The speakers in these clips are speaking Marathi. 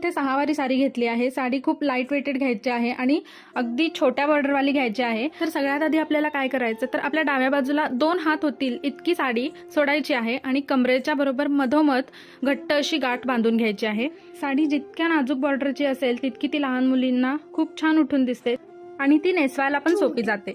इथे सहावारी साडी घेतली आहे। साडी खूप लाईट वेटेड घ्यायची आहे आणि अगदी छोट्या बॉर्डरवाली घ्यायची आहे। तर सगळ्यात आधी आपल्याला काय करायचं तर आपल्या डाव्या बाजूला 2 हात होतील इतकी साडी सोडायची आहे आणि कमरेच्या बरोबर मधोमध घट्ट अशी गाठ बांधून घ्यायची आहे। साडी जितक्या नाजूक बॉर्डरची असेल तितकी ती लहान मुलींना खूप छान उठून दिसते आणि ती नेसवायला पण सोपी जाते।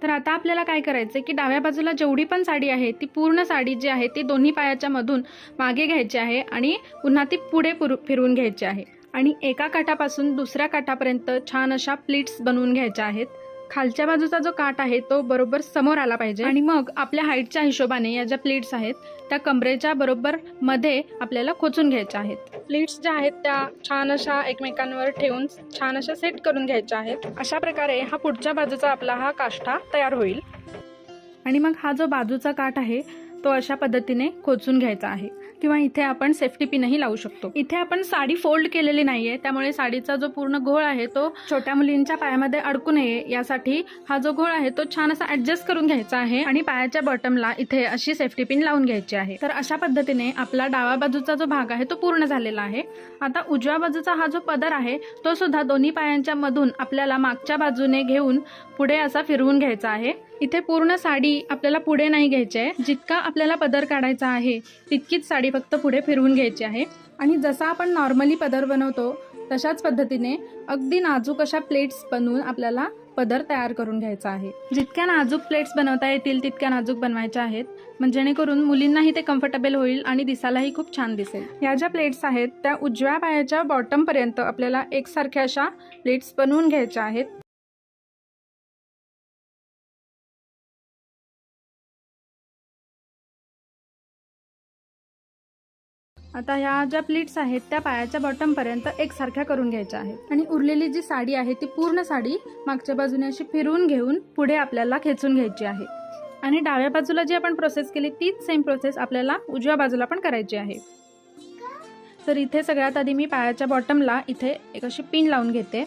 तर आता आपल्याला काय करायचं की डाव्या बाजूला जेवढी पण साडी आहे ती पूर्ण साडी जी आहे ती दोन्ही पायाच्या मधून मागे घ्यायची आहे आणि पुन्हा ती पुढे फिरवून घ्यायची आहे आणि एका काठापासून दुसऱ्या काठापर्यंत छान अशा प्लीट्स बनवून घ्यायच्या आहेत। खालच्या बाजूचा जो काठ आहे तो बरोबर समोर आला पाहिजे आणि मग आपल्या हाईटच्या हिशोबाने या ज्या प्लीट्स आहेत त्या कमरेच्या बरोबर मध्ये आपल्याला खोचून घ्यायच्या आहेत। प्लीट्स ज्या आहेत त्या छान अशा एकमेकांवर ठेवून छान अशा सेट करून घ्यायच्या आहेत। अशा प्रकारे हा पुढच्या बाजूचा आपला हा काष्टा तयार होईल आणि मग हा जो बाजूचा काठ आहे तो अशा पद्धतीने खोचून घ्यायचा आहे किंवा इथे आपण सेफ्टी पिनही लावू शकतो। इथे आपण साडी फोल्ड केलेली नाहीये त्यामुळे साडीचा जो पूर्ण घोळ आहे तो छोट्या मुलींच्या पायामध्ये अडकू नये यासाठी हा जो घोळ आहे तो छान असा ऍडजस्ट करून घ्यायचा आहे आणि पायाच्या बॉटमला इथे अशी सेफ्टी पिन लावून घ्यायची आहे। तर अशा पद्धतीने आपला डाव्या बाजूचा जो भाग आहे तो पूर्ण झालेला आहे। आता उजव्या बाजूचा हा जो पदर आहे तो सुद्धा दोन्ही पायांच्या मधून आपल्याला मागच्या बाजूने घेऊन पुढे असा फिरवून घ्यायचा आहे। इथे पूर्ण साडी आपल्याला पुढे नाही घ्यायची आहे, जितका आपल्याला पदर काढायचा आहे तितकीच साडी फक्त पुढे फिरवून घ्यायची आहे आणि जसा आपण नॉर्मली पदर बनवतो तशाच पद्धतीने अगदी नाजूक अशा प्लेट्स बनवून आपल्याला पदर तयार करून घ्यायचा आहे। जितक्या नाजूक प्लेट्स बनवता येतील तितक्या नाजूक बनवायच्या आहेत म्हणजे जेणेकरून मुलींनाही ते कम्फर्टेबल होईल आणि दिसायलाही खूप छान दिसेल। या ज्या प्लेट्स आहेत त्या उजव्या पायाच्या बॉटम पर्यंत आपल्याला एकसारख्या अशा प्लेट्स बनवून घ्यायच्या आहेत। आता ह्या ज्या प्लीट्स आहेत त्या पायाच्या बॉटम पर्यंत एकसारख्या करून घ्यायच्या आहेत आणि उरलेली जी साडी आहे ती पूर्ण साडी मागच्या बाजूने अशी फिरवून घेऊन पुढे आपल्याला खेचून घ्यायची आहे आणि डाव्या बाजूला जी आपण प्रोसेस केली तीच सेम प्रोसेस आपल्याला उजव्या बाजूला पण करायची आहे। तर इथे सगळ्यात आधी मी पायाच्या बॉटमला इथे एक अशी पिन लावून घेते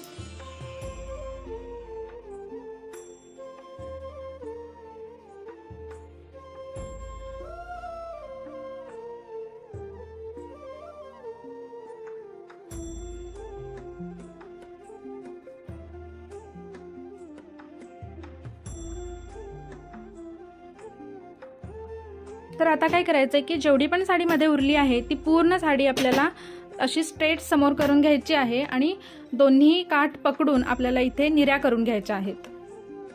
तर आता काय करायचंय की जेवढी पण साडी मध्ये उरली आहे ती पूर्ण साडी आपल्याला अशी स्ट्रेट समोर करून घ्यायची आहे आणि दोन्ही काठ पकडून आपल्याला इथे निऱ्या करून घ्यायच्या आहेत।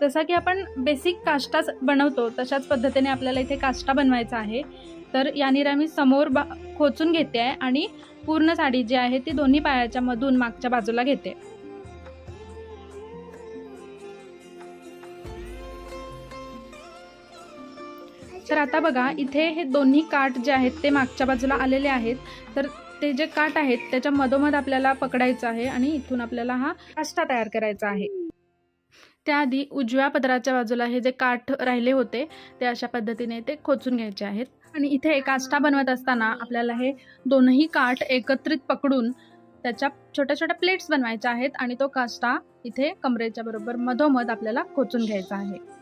जसा की आपण बेसिक काष्टा बनवतो तशाच पद्धतीने आपल्याला इथे काष्टा बनवायचा आहे। तर या निऱ्या मी समोर खोचून घेते आहे आणि पूर्ण साडी जी आहे ती दोन्ही पायाच्या मधून मागच्या बाजूला घेते। तर आता बघा इथे हे दोन्ही काठ जे आहेत ते मागच्या बाजूला आलेले आहेत। तर ते जे काठ आहेत त्याच्या मधोमध आपल्याला पकडायचं आहे आणि इथून आपल्याला हा काष्टा तयार करायचा आहे। त्याआधी उजव्या पदराच्या बाजूला हे जे काठ राहिले होते ते अशा पद्धतीने ते खोचून घ्यायचे आहेत आणि इथे काष्टा बनवत असताना आपल्याला हे दोन्ही काठ एकत्रित पकडून त्याच्या छोट्या छोट्या प्लेट्स बनवायच्या आहेत आणि तो काष्टा इथे कमरेच्या बरोबर मधोमध आपल्याला खोचून घ्यायचा आहे।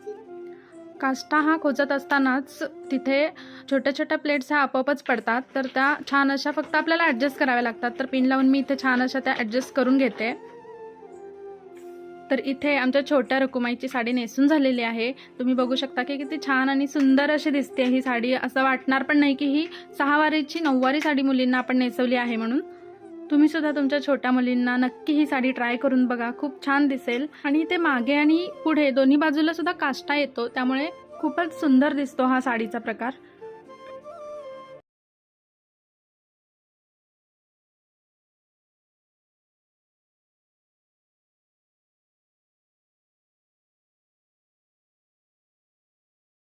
काष्टा हा खोचत असतानाच तिथे छोट्या छोट्या प्लेट्स ह्या आपोआपच पडतात तर त्या छान अशा फक्त आपल्याला ॲडजस्ट कराव्या लागतात। तर पिन लावून मी इथे छान अशा त्या ॲडजस्ट करून घेते। तर इथे आमच्या छोट्या रकुमाईची साडी नेसून झालेली आहे। तुम्ही बघू शकता की किती छान आणि सुंदर अशी दिसते ही साडी। असं वाटणार पण नाही की ही 6 वारीची 9 वारी साडी मुलींना आपण नेसवली आहे म्हणून। तुम्ही सुद्धा तुमच्या छोट्या मुलींना नक्की ही साडी ट्राय करून बघा, खूप छान दिसेल आणि ते मागे आणि पुढे दोन्ही बाजूला सुद्धा काष्टा येतो त्यामुळे खूपच सुंदर दिसतो हा साडीचा प्रकार।